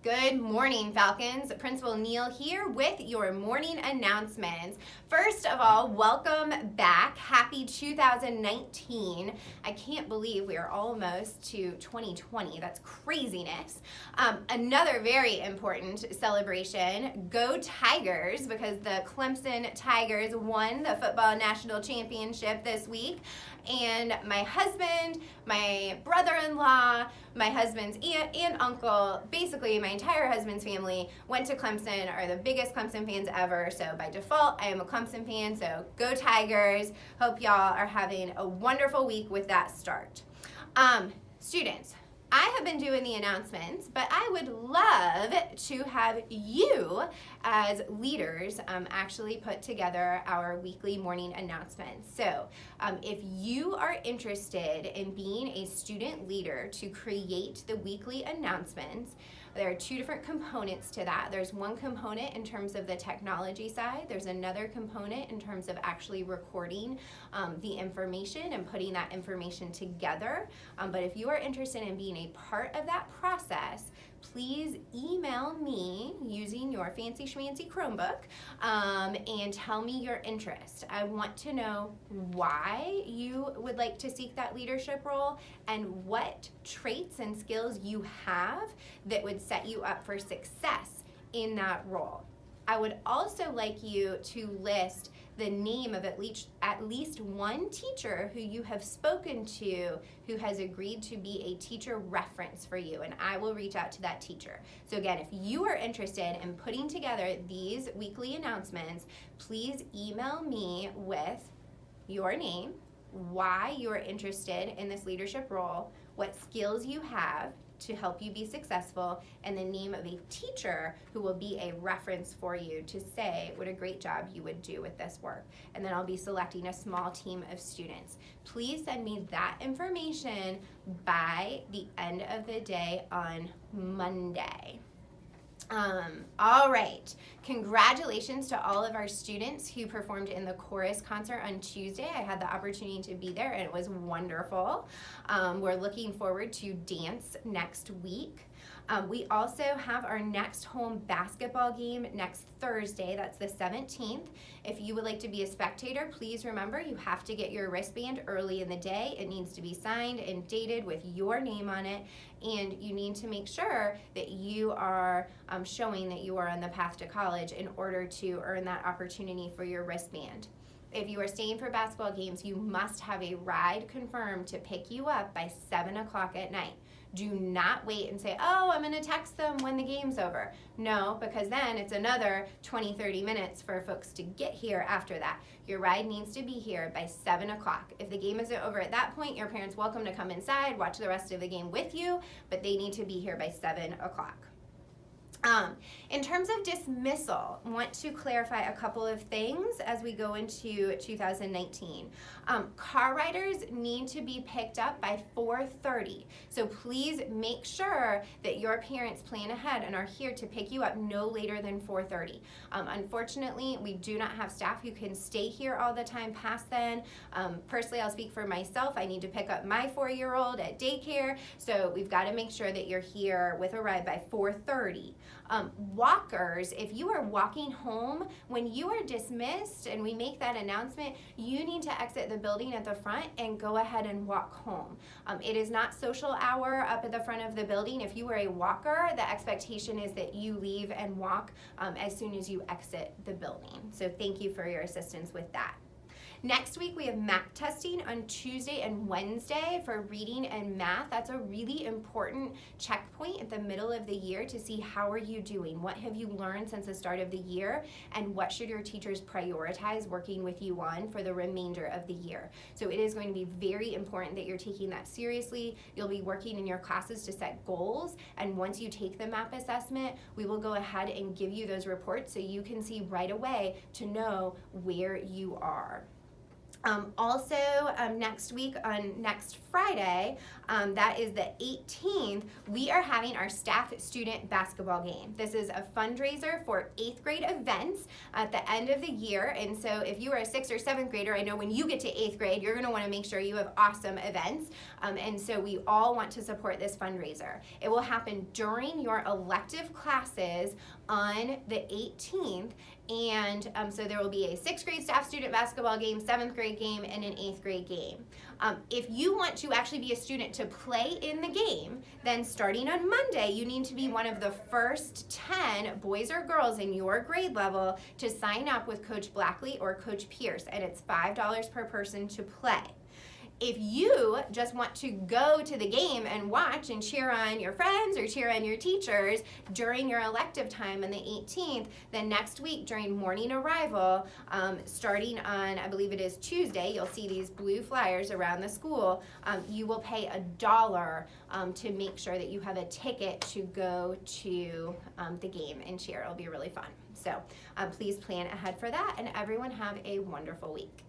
Good morning, Falcons. Principal Neal here with your morning announcements. First of all, welcome back. Happy 2019. I can't believe we are almost to 2020. That's craziness. Another very important celebration, go Tigers, because the Clemson Tigers won the football national championship this week. And my husband, my brother-in-law, my husband's aunt and uncle, basically my entire husband's family went to Clemson, are the biggest Clemson fans ever. So by default, I am a Clemson fan. So go Tigers. Hope y'all are having a wonderful week with that start. Students, I have been doing the announcements, but I would love to have you as leaders actually put together our weekly morning announcements. So if you are interested in being a student leader to create the weekly announcements, there are two different components to that. There's one component in terms of the technology side. There's another component in terms of actually recording the information and putting that information together. But if you are interested in being a part of that process, please email me using your fancy schmancy Chromebook and tell me your interest. I want to know why you would like to seek that leadership role and what traits and skills you have that would set you up for success in that role. I would also like you to list the name of at least one teacher who you have spoken to who has agreed to be a teacher reference for you, and I will reach out to that teacher. So again, if you are interested in putting together these weekly announcements, please email me with your name, why you are interested in this leadership role, what skills you have to help you be successful, and the name of a teacher who will be a reference for you to say what a great job you would do with this work. And then I'll be selecting a small team of students. Please send me that information by the end of the day on Monday. All right. Congratulations to all of our students who performed in the chorus concert on Tuesday. I had the opportunity to be there and it was wonderful. We're looking forward to dance next week. We also have our next home basketball game next Thursday. That's the 17th. If you would like to be a spectator, please remember you have to get your wristband early in the day. It needs to be signed and dated with your name on it, and you need to make sure that you are showing that you are on the path to college in order to earn that opportunity for your wristband. If you are staying for basketball games, you must have a ride confirmed to pick you up by 7 o'clock at night. Do not wait and say, oh, I'm going to text them when the game's over. No, because then it's another 20-30 minutes for folks to get here after that. Your ride needs to be here by 7 o'clock. If the game isn't over at that point, your parents welcome to come inside, watch the rest of the game with you, but they need to be here by 7 o'clock. In terms of dismissal, I want to clarify a couple of things as we go into 2019. Car riders need to be picked up by 4:30. So please make sure that your parents plan ahead and are here to pick you up no later than 4:30. Unfortunately, we do not have staff who can stay here all the time past then. Personally, I'll speak for myself. I need to pick up my 4-year-old at daycare, so we've got to make sure that you're here with a ride by 4:30. Walkers, if you are walking home, when you are dismissed and we make that announcement, you need to exit the building at the front and go ahead and walk home. It is not social hour up at the front of the building. If you are a walker, the expectation is that you leave and walk as soon as you exit the building. So thank you for your assistance with that. Next week, we have math testing on Tuesday and Wednesday for reading and math. That's a really important checkpoint at the middle of the year to see how are you doing, what have you learned since the start of the year, and what should your teachers prioritize working with you on for the remainder of the year. So it is going to be very important that you're taking that seriously. You'll be working in your classes to set goals, and once you take the MAP assessment, we will go ahead and give you those reports so you can see right away to know where you are. Also, next week on next Friday, that is the 18th, we are having our staff student basketball game. This is a fundraiser for 8th grade events at the end of the year. And so if you are a 6th or 7th grader, I know when you get to 8th grade, you're going to want to make sure you have awesome events. And so we all want to support this fundraiser. It will happen during your elective classes on the 18th. And so there will be a 6th grade staff student basketball game, 7th grade game, and an 8th grade game. If you want to actually be a student to play in the game, then starting on Monday, you need to be one of the first 10 boys or girls in your grade level to sign up with Coach Blackley or Coach Pierce, and it's $5 per person to play. If you just want to go to the game and watch and cheer on your friends or cheer on your teachers during your elective time on the 18th, then next week during morning arrival, starting on, I believe it is Tuesday, you'll see these blue flyers around the school. You will pay $1 to make sure that you have a ticket to go to the game and cheer. It'll be really fun. So please plan ahead for that, and everyone have a wonderful week.